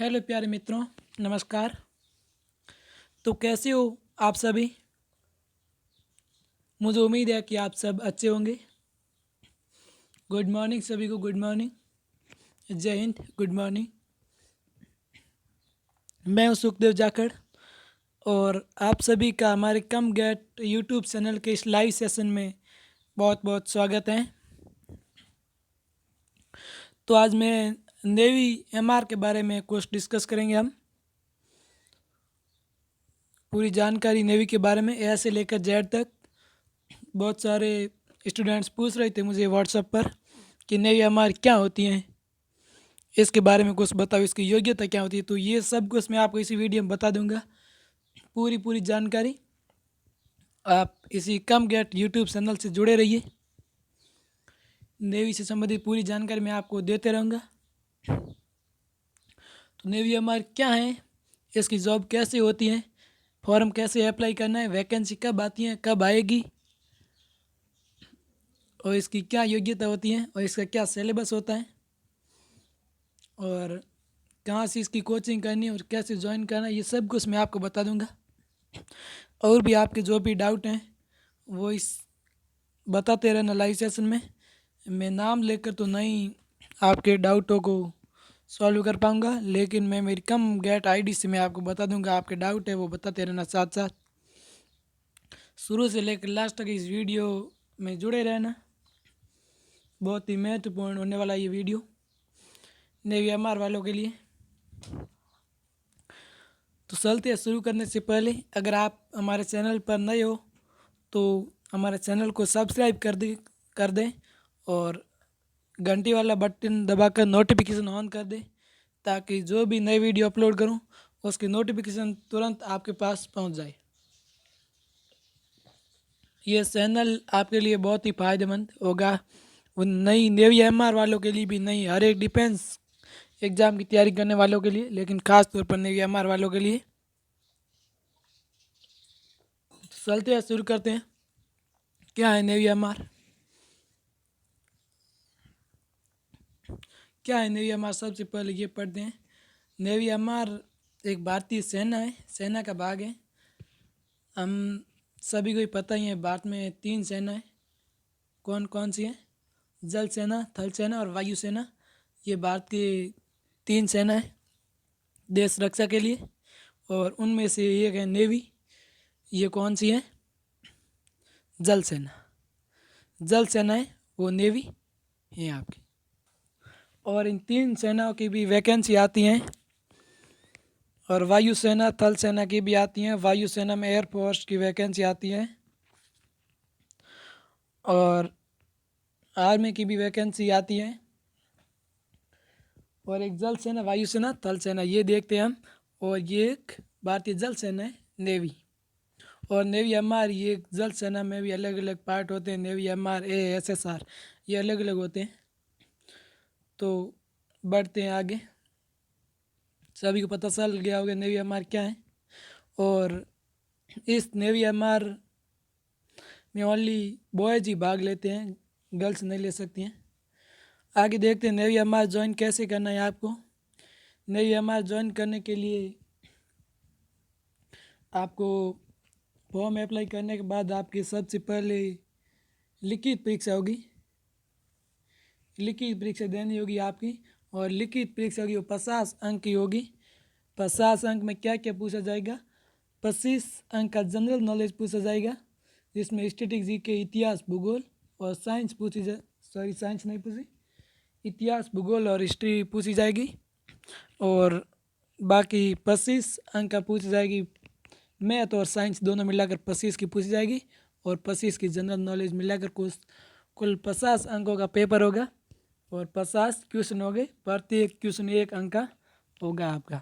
Hello प्यारे मित्रों, नमस्कार। तो कैसे हो आप सभी? मुझे उम्मीद है कि आप सब अच्छे होंगे। गुड मॉर्निंग सभी को, गुड मॉर्निंग। जय हिंद, गुड मॉर्निंग। मैं हूं सुखदेव जाखड़ और आप सभी का हमारे कम गेट यूट्यूब चैनल के इस लाइव सेशन में बहुत बहुत स्वागत है। तो आज मैं नेवी एमआर के बारे में कुछ डिस्कस करेंगे। हम पूरी जानकारी नेवी के बारे में ए से लेकर जेड तक। बहुत सारे स्टूडेंट्स पूछ रहे थे मुझे व्हाट्सएप पर कि नेवी एमआर क्या होती हैं, इसके बारे में कुछ बताओ, इसकी योग्यता क्या होती है। तो ये सब कुछ मैं आपको इसी वीडियो में बता दूंगा, पूरी पूरी जानकारी। आप इसी कम गेट यूट्यूब चैनल से जुड़े रहिए। नेवी से संबंधित पूरी जानकारी मैं आपको देते रहूँगा। तो नेवी एमआर क्या है, इसकी जॉब कैसे होती है, फॉर्म कैसे अप्लाई करना है, वैकेंसी कब आती है, कब आएगी, और इसकी क्या योग्यता होती है, और इसका क्या सिलेबस होता है, और कहाँ से इसकी कोचिंग करनी है और कैसे ज्वाइन करना है, ये सब कुछ मैं आपको बता दूंगा। और भी आपके जो भी डाउट हैं वो इस बताते रहना लाइव सेशन में। मैं नाम लेकर तो नहीं आपके डाउटों को सॉल्व कर पाऊंगा, लेकिन मैं मेरी कम गेट आईडी से मैं आपको बता दूंगा। आपके डाउट है वो बताते रहना साथ साथ। शुरू से लेकर लास्ट तक इस वीडियो में जुड़े रहना। बहुत ही महत्वपूर्ण होने वाला ये वीडियो नेवी एमआर वालों के लिए। तो चलते हैं। शुरू करने से पहले अगर आप हमारे चैनल पर नए हो तो हमारे चैनल को सब्सक्राइब कर दें और घंटी वाला बटन दबाकर नोटिफिकेशन ऑन कर दें, ताकि जो भी नई वीडियो अपलोड करूं उसकी नोटिफिकेशन तुरंत आपके पास पहुंच जाए। ये चैनल आपके लिए बहुत ही फ़ायदेमंद होगा, वो नई नेवी एमआर वालों के लिए भी, नहीं हर एक डिफेंस एग्ज़ाम की तैयारी करने वालों के लिए, लेकिन ख़ास तौर पर नेवी एमआर वालों के लिए। चलते हैं, शुरू करते हैं। क्या है नेवी एमआर? क्या है नेवी एमआर? सबसे पहले ये पढ़ते हैं। नेवी एमआर एक भारतीय सेना है, सेना का भाग है। हम सभी को ही पता ही है, भारत में 3 सेना है। कौन कौन सी है? जल सेना, थल सेना और वायु सेना। ये भारत की 3 सेना है देश रक्षा के लिए, और उनमें से एक है नेवी। ये कौन सी है? जल सेना। जल सेना है वो नेवी है आपकी। और इन 3 सेनाओं की भी वैकेंसी आती हैं, और वायु सेना, थल सेना की भी आती हैं। वायु सेना में एयरफोर्स की वैकेंसी आती है, और आर्मी की भी वैकेंसी आती है। और एक जल सेना, वायु सेना, थल सेना, ये देखते हैं हम। और ये एक भारतीय जल सेना है, नेवी। और नेवी एमआर, ये जल सेना में भी अलग अलग पार्ट होते हैं। नेवी एमआर, एएसएसआर, ये अलग अलग होते हैं। तो बढ़ते हैं आगे। सभी को पता चल गया होगा नेवी एमआर क्या है। और इस नेवी एमआर में ओनली बॉयज़ ही भाग लेते हैं, गर्ल्स नहीं ले सकती हैं। आगे देखते हैं नेवी एमआर ज्वाइन कैसे करना है आपको। नेवी एमआर ज्वाइन करने के लिए आपको फॉर्म अप्लाई करने के बाद आपकी सबसे पहले लिखित परीक्षा होगी। लिखित परीक्षा देनी होगी आपकी, और लिखित परीक्षा की 50 अंक की होगी। 50 अंक में क्या क्या पूछा जाएगा? 25 अंक का जनरल नॉलेज पूछा जाएगा, जिसमें स्टैटिक जीके, इतिहास, भूगोल और साइंस पूछी जा सॉरी साइंस नहीं पूछी, इतिहास, भूगोल और हिस्ट्री पूछी जाएगी। और बाकी 25 अंक का पूछी जाएगी मैथ और साइंस दोनों मिलाकर 25 की पूछी जाएगी, और 25 की जनरल नॉलेज मिलाकर कुल 50 अंकों का पेपर होगा, और 50 क्वेश्चन हो गए। प्रत्येक क्वेश्चन 1 अंक का होगा आपका।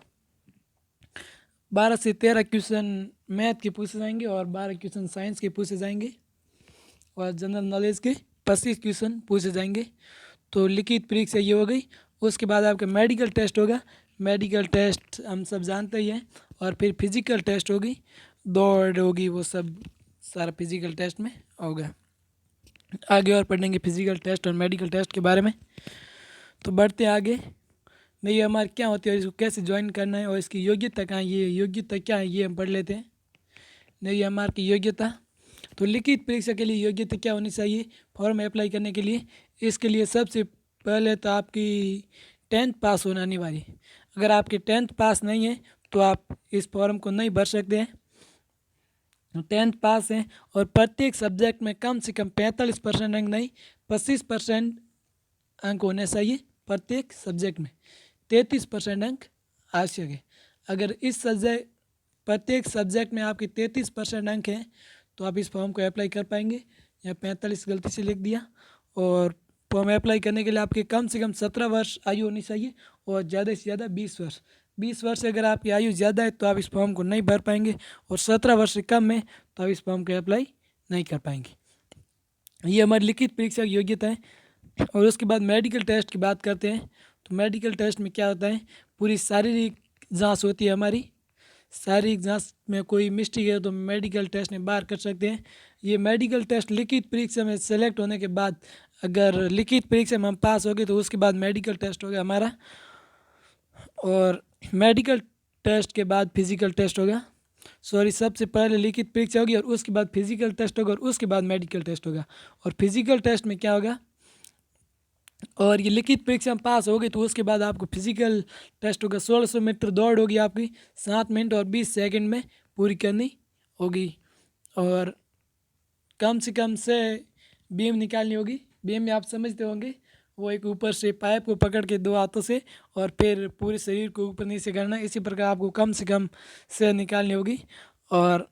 12 से 13 क्वेश्चन मैथ के पूछे जाएंगे, और 12 क्वेश्चन साइंस के पूछे जाएंगे, और जनरल नॉलेज के 25 क्वेश्चन पूछे जाएंगे। तो लिखित परीक्षा ये हो गई। उसके बाद आपका मेडिकल टेस्ट होगा। मेडिकल टेस्ट हम सब जानते ही हैं। और फिर फिजिकल टेस्ट होगी, दौड़ होगी, वो सब सारा फिजिकल टेस्ट में होगा। आगे और पढ़ेंगे फिजिकल टेस्ट और मेडिकल टेस्ट के बारे में। तो बढ़ते आगे। नई एम क्या होती है और इसको कैसे ज्वाइन करना है और इसकी योग्यता कहाँ है, ये योग्यता क्या है ये हम पढ़ लेते हैं। नई एम की योग्यता, तो लिखित परीक्षा के लिए योग्यता क्या होनी चाहिए फॉर्म अप्लाई करने के लिए। इसके लिए सबसे पहले तो आपकी 10th पास होना अनिवार्य है। अगर आपकी 10th पास नहीं है तो आप इस फॉर्म को नहीं भर सकते हैं। 10th पास है और प्रत्येक सब्जेक्ट में कम से कम 45% अंक नहीं 25% अंक होने चाहिए। प्रत्येक सब्जेक्ट में 33% अंक आवश्यक है। अगर इस सब्जेक्ट प्रत्येक सब्जेक्ट में आपके 33% अंक हैं तो आप इस फॉर्म को अप्लाई कर पाएंगे। या 45 गलती से लिख दिया। और फॉर्म अप्लाई करने के लिए आपके कम से कम 17 वर्ष आयु होनी चाहिए और ज़्यादा से ज़्यादा 20 वर्ष। 20 वर्ष से अगर आपकी आयु ज़्यादा है तो आप इस फॉर्म को नहीं भर पाएंगे और 17 वर्ष से कम है तो आप इस फॉर्म को अप्लाई नहीं कर पाएंगे। ये हमारी लिखित परीक्षा की योग्यता है। और उसके बाद मेडिकल टेस्ट की बात करते हैं। तो मेडिकल टेस्ट में क्या होता है, पूरी शारीरिक जांच होती है हमारी। शारीरिक जांच में कोई मिस्टेक है तो मेडिकल टेस्ट में बाहर कर सकते हैं। ये मेडिकल टेस्ट लिखित परीक्षा में सेलेक्ट होने के बाद, अगर लिखित परीक्षा में हम पास हो गए तो उसके बाद मेडिकल टेस्ट होगा हमारा। और मेडिकल टेस्ट के बाद फिजिकल टेस्ट होगा। सॉरी, सबसे पहले लिखित परीक्षा होगी और उसके बाद फिजिकल टेस्ट होगा और उसके बाद मेडिकल टेस्ट होगा। और फिजिकल टेस्ट में क्या होगा, और ये लिखित परीक्षा में पास हो गई तो उसके बाद आपको फिजिकल टेस्ट होगा। 1600 मीटर दौड़ होगी आपकी 7 मिनट और 20 सेकंड में पूरी करनी होगी। और कम से कम से बीम निकालनी होगी। बीम में आप समझते होंगे, वो एक ऊपर से पाइप को पकड़ के 2 हाथों से और फिर पूरे शरीर को ऊपर नीचे करना। इसी प्रकार आपको कम से कम से निकालनी होगी। और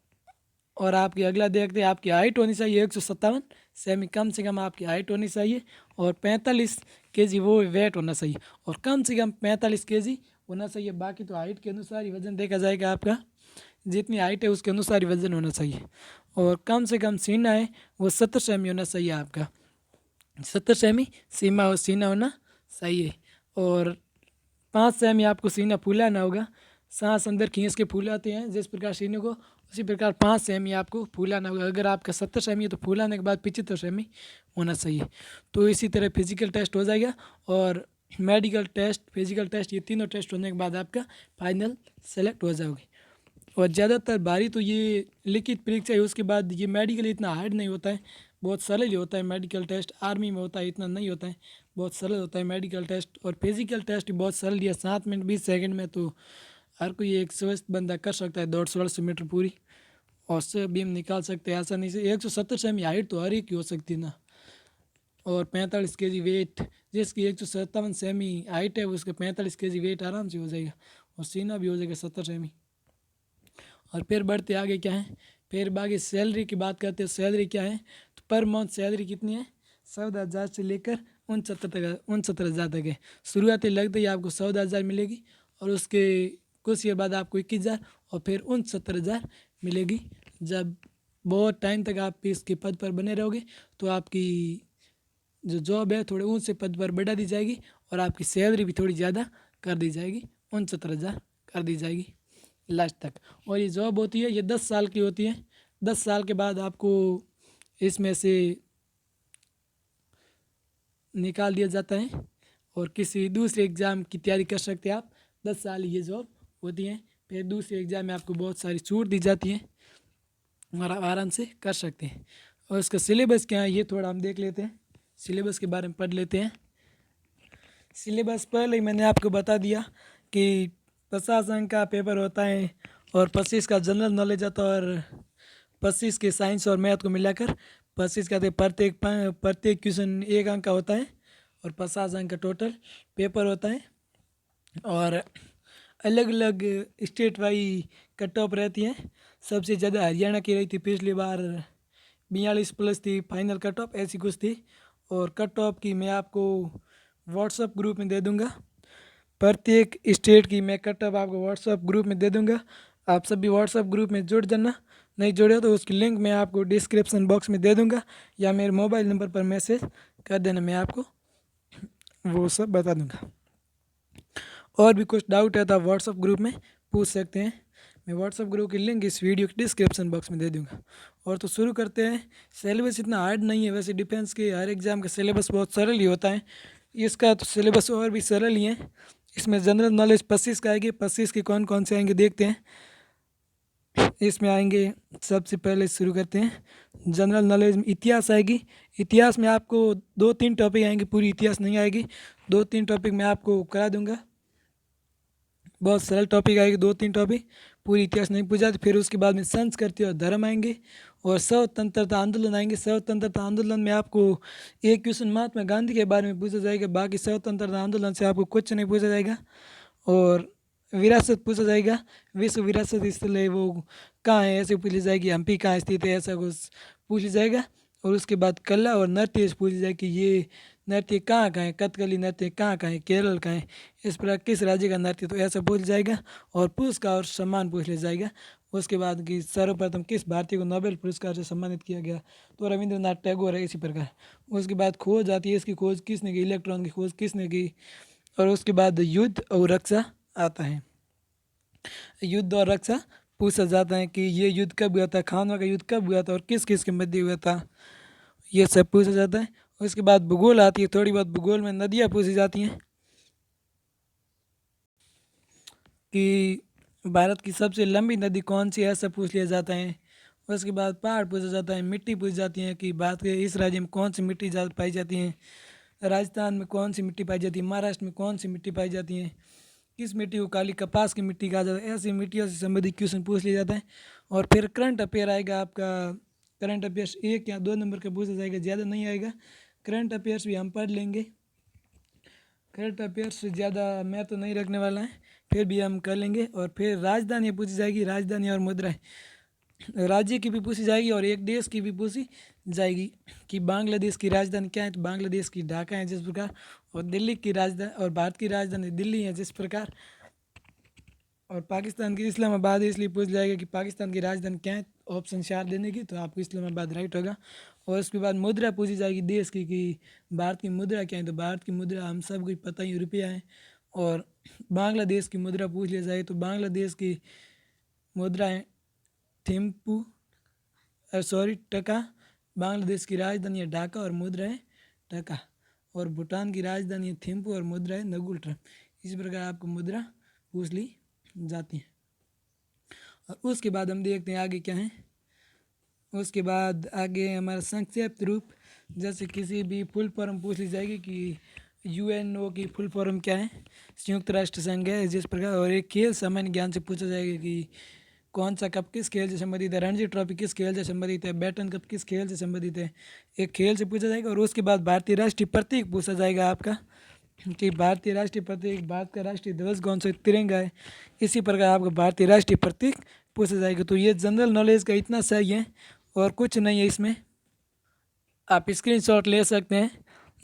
आपकी अगला देखते हैं, आपकी हाइट होनी चाहिए 157 सेमी, कम से कम आपकी हाइट होनी चाहिए। और 45 केजी वो वेट होना चाहिए और कम से कम 45 केजी होना चाहिए। बाकी तो हाइट के अनुसार ही वज़न देखा जाएगा आपका, जितनी हाइट है उसके अनुसार ही वज़न होना चाहिए। और कम से कम सीना है वो 70 सेमी होना चाहिए आपका। 70 सेमी सीमा और सीना होना चाहिए। और 5 सेमी आपको सीना फूलाना होगा। सांस अंदर खींच के फूलाते हैं जिस प्रकार सीने को, उसी प्रकार 5 सेमी आपको फूलाना होगा। अगर आपका 70 सेमी है तो फूलाने के बाद 75 सेमी होना चाहिए। तो इसी तरह फिजिकल टेस्ट हो जाएगा और मेडिकल टेस्ट, फिजिकल टेस्ट, ये तीनों टेस्ट होने के बाद आपका फाइनल सेलेक्ट हो जाओगे। और ज़्यादातर भारी तो ये लिखित परीक्षा है, उसके बाद ये मेडिकल इतना हार्ड नहीं होता है, बहुत सरल ही होता है। मेडिकल टेस्ट आर्मी में होता है, इतना नहीं होता है, बहुत सरल होता है मेडिकल टेस्ट। और फिजिकल टेस्ट भी बहुत सरल दिया, 7 मिनट 20 सेकंड में तो हर कोई एक स्वस्थ बंदा कर सकता है दौड़ 1600 मीटर पूरी और से बीम निकाल सकते हैं आसानी से। 170 सेमी हाइट तो हर एक की हो सकती है ना। और 45 केजी वेट, जिसकी 157 सेमी हाइट है उसका 45 केजी वेट आराम से हो जाएगा और सीना भी हो जाएगा 70 सेमी। और फिर बढ़ते आगे क्या है, फिर आगे सैलरी की बात करते हैं। सैलरी क्या है, तो पर मंथ सैलरी कितनी है, 14,000 से लेकर 69,000 तक है। शुरुआती लगते ही आपको 14,000 मिलेगी और उसके कुछ ईयर बाद आपको 21,000 और फिर 69,000 मिलेगी। जब बहुत टाइम तक आप इसके पद पर बने रहोगे तो आपकी जो जॉब है थोड़े ऊंचे पद पर बढ़ा दी जाएगी और आपकी सैलरी भी थोड़ी ज़्यादा कर दी जाएगी, 69,000 कर दी जाएगी लास्ट तक। और ये जॉब होती है, ये 10 साल की होती है। 10 साल के बाद आपको इसमें से निकाल दिया जाता है और किसी दूसरे एग्ज़ाम की तैयारी कर सकते हैं आप। 10 साल ये जॉब होती है, फिर दूसरे एग्ज़ाम में आपको बहुत सारी छूट दी जाती है और आप आराम से कर सकते हैं। और इसका सिलेबस क्या है ये थोड़ा हम देख लेते हैं, सिलेबस के बारे में पढ़ लेते हैं। सिलेबस पहले ही मैंने आपको बता दिया कि 50 अंक का पेपर होता है और 25 का जनरल नॉलेज आता है और 25 के साइंस और मैथ को मिलाकर 25 का प्रत्येक क्वेश्चन 1 अंक का होता है और 50 अंक का टोटल पेपर होता है। और अलग अलग स्टेट वाइज कट ऑफ रहती है। सबसे ज़्यादा हरियाणा की रही थी पिछली बार, 42+ थी फाइनल कट ऑफ, ऐसी कुछ थी। और कट ऑफ की मैं आपको व्हाट्सएप ग्रुप में दे दूंगा। प्रत्येक स्टेट की मैं कट ऑफ आपको व्हाट्सएप ग्रुप में दे दूंगा। आप सभी व्हाट्सएप ग्रुप में जुड़ जाना, नहीं जुड़े तो उसकी लिंक मैं आपको डिस्क्रिप्शन बॉक्स में दे दूंगा या मेरे मोबाइल नंबर पर मैसेज कर देना, मैं आपको वो सब बता दूंगा। और भी कुछ डाउट है तो आप व्हाट्सएप ग्रुप में पूछ सकते हैं। मैं व्हाट्सएप ग्रुप की लिंक इस वीडियो के डिस्क्रिप्शन बॉक्स में दे दूंगा। और तो शुरू करते हैं। सिलेबस इतना हार्ड नहीं है, वैसे डिफेंस के हर एग्ज़ाम का सिलेबस बहुत सरल ही होता है। इसका तो सिलेबस और भी सरल ही है, इसमें जनरल नॉलेज 25 का आएगी। 25 के कौन कौन से आएंगे देखते हैं। इसमें आएंगे, सबसे पहले शुरू करते हैं जनरल नॉलेज में इतिहास आएगी। इतिहास में आपको 2-3 टॉपिक आएंगे, पूरी इतिहास नहीं आएगी। 2-3 टॉपिक मैं आपको करा दूंगा, बहुत सरल टॉपिक आएगी। 2-3 टॉपिक, पूरी इतिहास नहीं पूछा। फिर उसके बाद में संस्कृति और धर्म आएंगे और स्वतंत्रता आंदोलन आएंगे। स्वतंत्रता आंदोलन में आपको एक क्वेश्चन महात्मा गांधी के बारे में पूछा जाएगा, बाकी स्वतंत्रता आंदोलन से आपको कुछ नहीं पूछा जाएगा। और विरासत पूछा जाएगा, विश्व विरासत स्थल है वो कहाँ है ऐसे पूछी जाएगी, हम्पी कहाँ स्थित है ऐसा कुछ पूछा जाएगा। और उसके बाद कला और नृत्य पूछी जाएगी कि ये नृत्य कहाँ है, कथकली नृत्य कहाँ है, केरल का है, इस प्रकार किस राज्य का नृत्य, तो ऐसा पूछ जाएगा। और पुरस्कार और सम्मान पूछ लिया जाएगा। उसके बाद कि सर्वप्रथम किस भारतीय को नोबेल पुरस्कार से सम्मानित किया गया, तो रविंद्रनाथ टैगोर है, इसी प्रकार। उसके बाद खोज आती है, इसकी खोज किसने की, इलेक्ट्रॉन की खोज किसने की। और उसके बाद युद्ध और रक्षा आता है। युद्ध और रक्षा पूछा जाता है कि ये युद्ध कब हुआ था, खानवा का युद्ध कब हुआ था और किस किस के मध्य हुआ था, ये सब पूछा जाता है। उसके बाद भूगोल आती है, थोड़ी बहुत भूगोल में नदियाँ पूछी जाती हैं कि भारत की सबसे लंबी नदी कौन सी है, ऐसा पूछ लिया जाता है। उसके बाद पहाड़ पूछा जाता है, मिट्टी पूछी जाती है कि भारत के इस राज्य में कौन सी मिट्टी ज़्यादा पाई जाती है, राजस्थान में कौन सी मिट्टी पाई जाती है, महाराष्ट्र में कौन सी मिट्टी पाई जाती है, किस मिट्टी को काली कपास की मिट्टी कहा जाता है, ऐसी मिट्टियों से संबंधित क्वेश्चन पूछ लिया जाता है। और फिर करंट अफेयर आएगा आपका। करंट अफेयर्स 1 या 2 नंबर का पूछा जाएगा, ज़्यादा नहीं आएगा। करंट अफेयर्स भी हम पढ़ लेंगे, करंट अफेयर्स से ज़्यादा मैं तो नहीं रखने वाला है, फिर भी हम कर लेंगे। और फिर राजधानी पूछी जाएगी, राजधानी और मुद्राएं राज्य की भी पूछी जाएगी और एक देश की भी पूछी जाएगी कि बांग्लादेश की राजधानी क्या है, तो बांग्लादेश की ढाका है जिस प्रकार। और दिल्ली की राजधानी और भारत की राजधानी दिल्ली है जिस प्रकार। और पाकिस्तान की इस्लामाबाद है, इसलिए पूछ जाएगा कि पाकिस्तान की राजधानी क्या है, ऑप्शन 4 देने की, तो आपको इस्लामाबाद राइट होगा। और उसके बाद मुद्रा पूछी जाएगी देश की कि भारत की मुद्रा क्या है, तो भारत की मुद्रा हम सब को पता ही रुपया है। और बांग्लादेश की मुद्रा पूछ लिया जाए तो बांग्लादेश की मुद्रा है थिम्पू, टका। बांग्लादेश की राजधानी है ढाका और मुद्रा है टका। और भूटान की राजधानी है थिम्पू और मुद्रा है नगुल ट्रम। इसी प्रकार आपको मुद्रा पूछ ली जाती है। और उसके बाद हम देखते हैं आगे क्या है। उसके बाद आगे हमारा संक्षिप्त रूप, जैसे किसी भी फुल फॉर्म पूछ ली जाएगी कि यूएनओ की फुल फॉर्म क्या है, संयुक्त राष्ट्र संघ है जिस प्रकार। और एक खेल सामान्य ज्ञान से पूछा जाएगा कि कौन सा कप किस खेल से संबंधित है, रणजी ट्रॉफी किस खेल से संबंधित है, बैटन कप किस खेल से संबंधित है, एक खेल से पूछा जाएगा। और उसके बाद भारतीय राष्ट्रीय प्रतीक पूछा जाएगा आपका कि भारतीय राष्ट्रीय प्रतीक, भारत का राष्ट्रीय ध्वज कौन सा, तिरंगा है। इसी प्रकार आपको भारतीय राष्ट्रीय प्रतीक पूछा जाएगा। तो ये जनरल नॉलेज का इतना सही है और कुछ नहीं है इसमें, आप स्क्रीनशॉट ले सकते हैं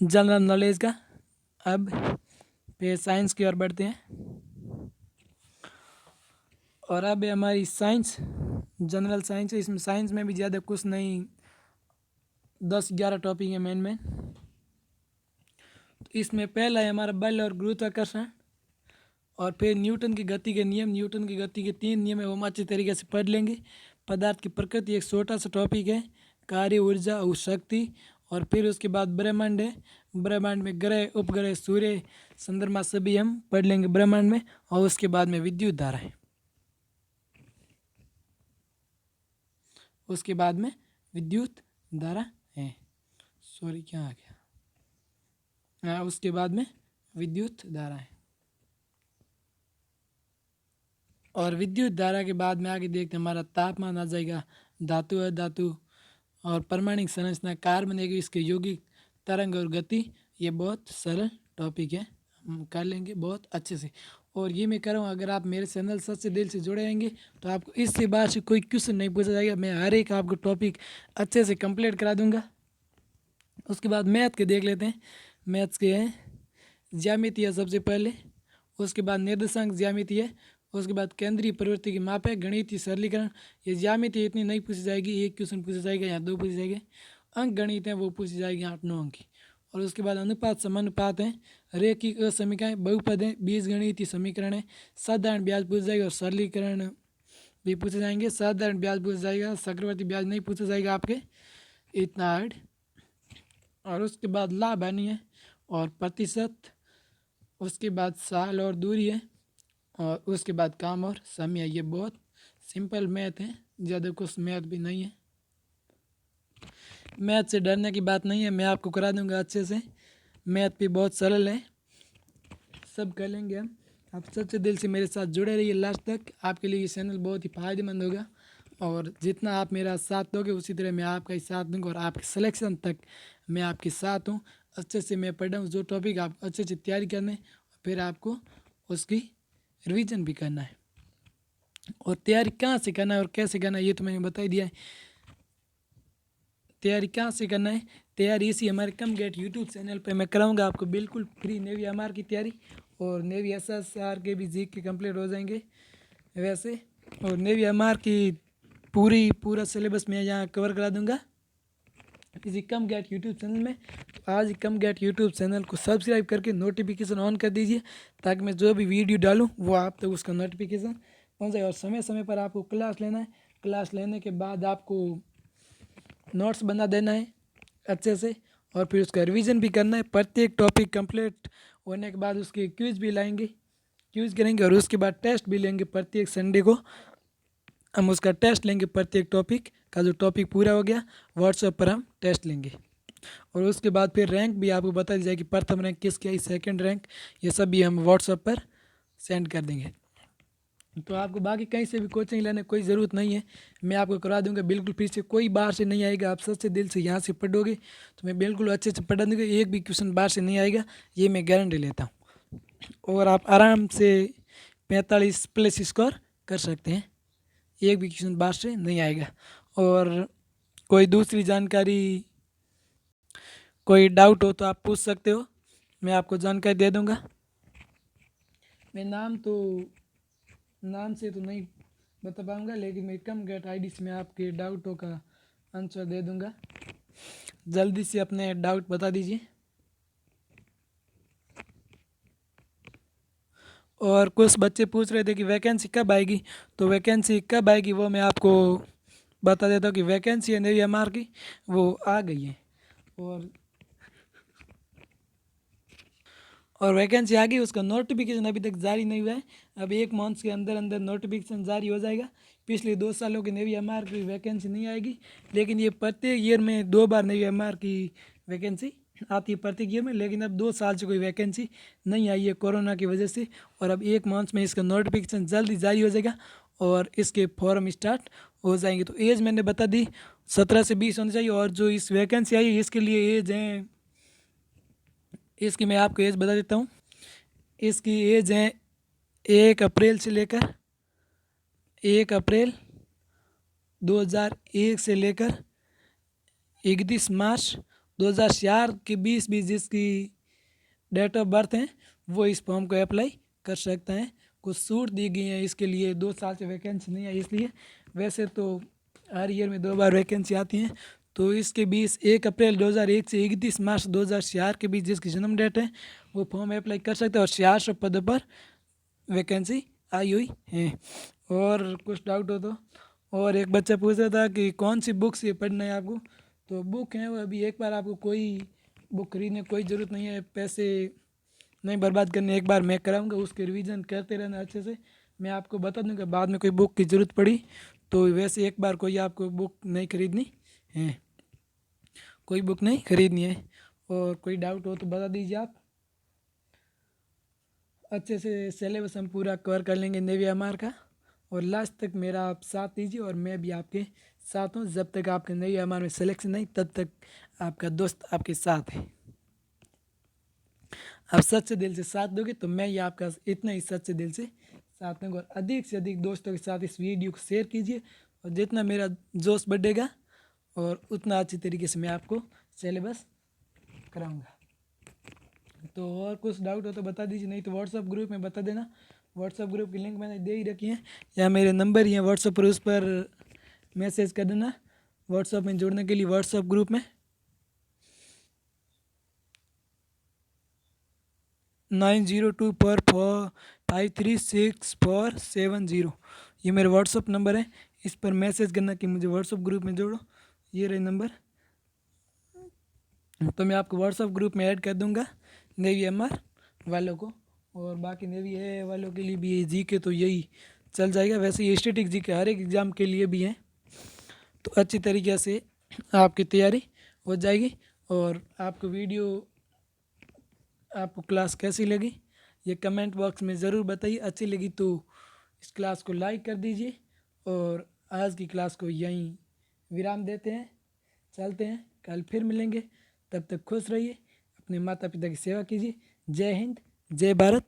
जनरल नॉलेज का। अब फिर साइंस की ओर बढ़ते हैं। और अब हमारी साइंस, जनरल साइंस है। इसमें साइंस में भी ज़्यादा कुछ नहीं, 10-11 टॉपिक है मेन। तो इसमें पहला है हमारा बल और गुरुत्वाकर्षण। और फिर न्यूटन की गति के नियम, न्यूटन की गति के 3 नियम है, वो हम अच्छे तरीके से पढ़ लेंगे। पदार्थ की प्रकृति एक छोटा सा टॉपिक है, कार्य, ऊर्जा और शक्ति। और फिर उसके बाद ब्रह्मांड है, ब्रह्मांड में ग्रह, उपग्रह, सूर्य, चंद्रमा सभी हम पढ़ लेंगे ब्रह्मांड में। और उसके बाद में विद्युत धारा है, उसके बाद में विद्युत धारा है, सॉरी क्या आ गया, हाँ उसके बाद में विद्युत धारा है। और विद्युत धारा के बाद में आगे देखते हैं हमारा तापमान आ जाएगा, धातु है धातु, और परमाणु संरचना, कार्बन है इसके यौगिक, तरंग और गति। ये बहुत सरल टॉपिक है, हम कर लेंगे बहुत अच्छे से। और ये मैं कर रहा हूँ, अगर आप मेरे चैनल सच्चे दिल से जुड़े रहेंगे तो आपको इससे बाहर से कोई क्वेश्चन नहीं पूछा जाएगा, मैं हर एक आपको टॉपिक अच्छे से कंप्लीट करा दूंगा। उसके बाद मैथ के देख लेते हैं। मैथ्स के हैं ज्यामिति है सबसे पहले, उसके बाद निर्देशांक ज्यामिति है, उसके बाद केंद्रीय प्रवृत्ति की माप है, गणितीय सरलीकरण। ये ज्यामिति इतनी नहीं पूछी जाएगी, एक क्वेश्चन पूछा जाएगा या 2 पूछे जाएंगे। अंक गणित है वो पूछी जाएगी 8-9 अंक की। और उसके बाद अनुपात समानुपात है, रेखिक असमीकरण, बहुपद है, बीजगणितीय समीकरण है, साधारण ब्याज पूछा जाएगा और सरलीकरण भी पूछे जाएंगे। साधारण ब्याज पूछा जाएगा, चक्रवर्ती ब्याज नहीं पूछा जाएगा आपके इतना हार्ड। और उसके बाद लाभ हानि है और प्रतिशत उसके बाद साल और दूरी है, और उसके बाद काम और समय। ये बहुत सिंपल मैथ है, ज़्यादा कुछ मैथ भी नहीं है। मैथ से डरने की बात नहीं है, मैं आपको करा दूंगा अच्छे से। मैथ भी बहुत सरल है, सब कर लेंगे हम। आप सच्चे दिल से मेरे साथ जुड़े रहिए लास्ट तक, आपके लिए ये चैनल बहुत ही फ़ायदेमंद होगा। और जितना आप मेरा साथ दोगे उसी तरह मैं आपका ही साथ दूंगा, और आपके सिलेक्शन तक मैं आपके साथ हूँ। अच्छे से मैं पढ़ रहा हूँ, जो टॉपिक आप अच्छे से तैयारी करना है, फिर आपको उसकी रिवीजन भी करना है। और तैयारी कहाँ से करना है और कैसे करना है ये तो मैंने बता ही दिया है। तैयारी कहाँ से करना है, तैयारी इसी हमारे कम गेट यूट्यूब चैनल पे मैं कराऊंगा आपको बिल्कुल फ्री नेवी एमआर की तैयारी, और नेवी एसएसआर के भी जी के कंप्लीट हो जाएंगे वैसे। और नेवी एमआर की पूरा सिलेबस मैं यहाँ कवर करा दूंगा इसी कम गेट यूट्यूब चैनल में। तो आज ही कम गेट यूट्यूब चैनल को सब्सक्राइब करके नोटिफिकेशन ऑन कर दीजिए, ताकि मैं जो भी वीडियो डालूँ वो आप तक उसका नोटिफिकेशन पहुँच जाए। और समय समय पर आपको क्लास लेना है, क्लास लेने के बाद आपको नोट्स बना देना है अच्छे से, और फिर उसका रिवीजन भी करना है। प्रत्येक टॉपिक कंप्लीट होने के बाद उसके क्विज भी लाएंगे, क्विज करेंगे, और उसके बाद टेस्ट भी लेंगे। प्रत्येक संडे को हम उसका टेस्ट लेंगे, प्रत्येक टॉपिक का जो टॉपिक पूरा हो गया व्हाट्सएप पर हम टेस्ट लेंगे। और उसके बाद फिर रैंक भी आपको बता दी जाएगी, प्रथम रैंक किसकी आई, सेकंड रैंक, ये सब भी हम व्हाट्सएप पर सेंड कर देंगे। तो आपको बाकी कहीं से भी कोचिंग लेने की कोई ज़रूरत नहीं है, मैं आपको करा दूंगा बिल्कुल फ्री से। कोई बाहर से नहीं आएगा, आप सच्चे दिल से यहाँ से पढ़ोगे तो मैं बिल्कुल अच्छे से पढ़ा दूँगा। एक भी क्वेश्चन बाहर से नहीं आएगा, ये मैं गारंटी लेता हूँ। और आप आराम से 45 प्लस स्कोर कर सकते हैं, एक भी क्वेश्चन बाहर से नहीं आएगा। और कोई दूसरी जानकारी, कोई डाउट हो तो आप पूछ सकते हो, मैं आपको जानकारी दे दूँगा। मैं नाम से तो नहीं बता पाऊँगा, लेकिन मैं कम गेट आईडी से मैं आपके डाउटों का आंसर दे दूँगा। जल्दी से अपने डाउट बता दीजिए। और कुछ बच्चे पूछ रहे थे कि वैकेंसी कब आएगी, तो वैकेंसी कब आएगी वो मैं आपको बता देता हूँ कि वैकेंसी है नेवी एमआर की, वो आ गई है। और वैकेंसी आ गई, उसका नोटिफिकेशन अभी तक जारी नहीं हुआ है। अब 1 मंथ के अंदर अंदर नोटिफिकेशन जारी हो जाएगा। पिछले 2 सालों की नेवी एमआर की वैकेंसी नहीं आएगी, लेकिन ये प्रत्येक ईयर में 2 बार नेवी एमआर की वैकेंसी आती है प्रत्येक ईयर में। लेकिन अब 2 साल से कोई वैकेंसी नहीं आई है कोरोना की वजह से, और अब 1 मंथ में इसका नोटिफिकेशन जल्दी जारी हो जाएगा और इसके फॉर्म स्टार्ट हो जाएंगे। तो एज मैंने बता दी 17 से 20 होनी चाहिए, और जो इस वैकेंसी आई है इसके लिए एज है, इसकी मैं आपको एज बता देता हूँ। इसकी एज है 1 अप्रैल से लेकर 1 अप्रैल 2001 से लेकर 31 मार्च 2004 के बीच जिसकी डेट ऑफ बर्थ है वो इस फॉर्म को अप्लाई कर सकता है। कुछ छूट दी गई है इसके लिए, 2 साल से वैकेंसी नहीं है इसलिए। वैसे तो हर ईयर में 2 बार वैकेंसी आती है। तो इसके बीच 1 अप्रैल 2001 से 31 मार्च 2004 के बीच जिसकी जन्म डेट है वो फॉर्म अप्लाई कर सकते हैं, और 400 पदों पर वैकेंसी आई हुई है। और कुछ डाउट हो तो, और एक बच्चा पूछ रहा था कि कौन सी बुक से पढ़ना है आपको, तो बुक है वो अभी एक बार आपको कोई बुक खरीदने की कोई ज़रूरत नहीं है, पैसे नहीं बर्बाद करने। एक बार मैं कराऊंगा, उसके रिवीजन करते रहना अच्छे से। मैं आपको बता दूंगा बाद में कोई बुक की ज़रूरत पड़ी तो। वैसे एक बार कोई आपको बुक नहीं खरीदनी है, कोई बुक नहीं खरीदनी है। और कोई डाउट हो तो बता दीजिए आप। अच्छे से सिलेबस हम पूरा कवर कर लेंगे नेवी एमआर का, और लास्ट तक मेरा आप साथ दीजिए, और मैं भी आपके साथ हूँ। जब तक आपके नेवी एमआर में सिलेक्शन नहीं तब तक आपका दोस्त आपके साथ है। आप सच्चे दिल से साथ दोगे तो मैं ये आपका इतना ही सच्चे दिल से साथ दूंगा। और अधिक से अधिक दोस्तों के साथ इस वीडियो को शेयर कीजिए, और जितना मेरा जोश बढ़ेगा और उतना अच्छी तरीके से मैं आपको सिलेबस कराऊंगा। तो और कुछ डाउट हो तो बता दीजिए, नहीं तो व्हाट्सअप ग्रुप में बता देना। व्हाट्सअप ग्रुप की लिंक मैंने दे ही रखी है, या मेरे नंबर ही हैं व्हाट्सअप पर, उस पर मैसेज कर देना। व्हाट्सअप में जुड़ने के लिए व्हाट्सअप ग्रुप में 9024453647 ये मेरा व्हाट्सअप नंबर है। इस पर मैसेज करना कि मुझे व्हाट्सअप ग्रुप में जोड़ो, ये रहे नंबर। तो मैं आपको व्हाट्सअप ग्रुप में ऐड कर दूंगा नेवी एमआर वालों को। और बाकी नेवी ए वालों के लिए भी जी के तो यही चल जाएगा। वैसे ये स्टैटिक जी के हर एक एग्ज़ाम के लिए भी हैं, तो अच्छी तरीके से आपकी तैयारी हो जाएगी। और आपको वीडियो, आपको क्लास कैसी लगी ये कमेंट बॉक्स में ज़रूर बताइए। अच्छी लगी तो इस क्लास को लाइक कर दीजिए और आज की क्लास को यहीं विराम देते हैं, चलते हैं, कल फिर मिलेंगे। तब तक खुश रहिए, अपने माता पिता की सेवा कीजिए। जय हिंद, जय भारत।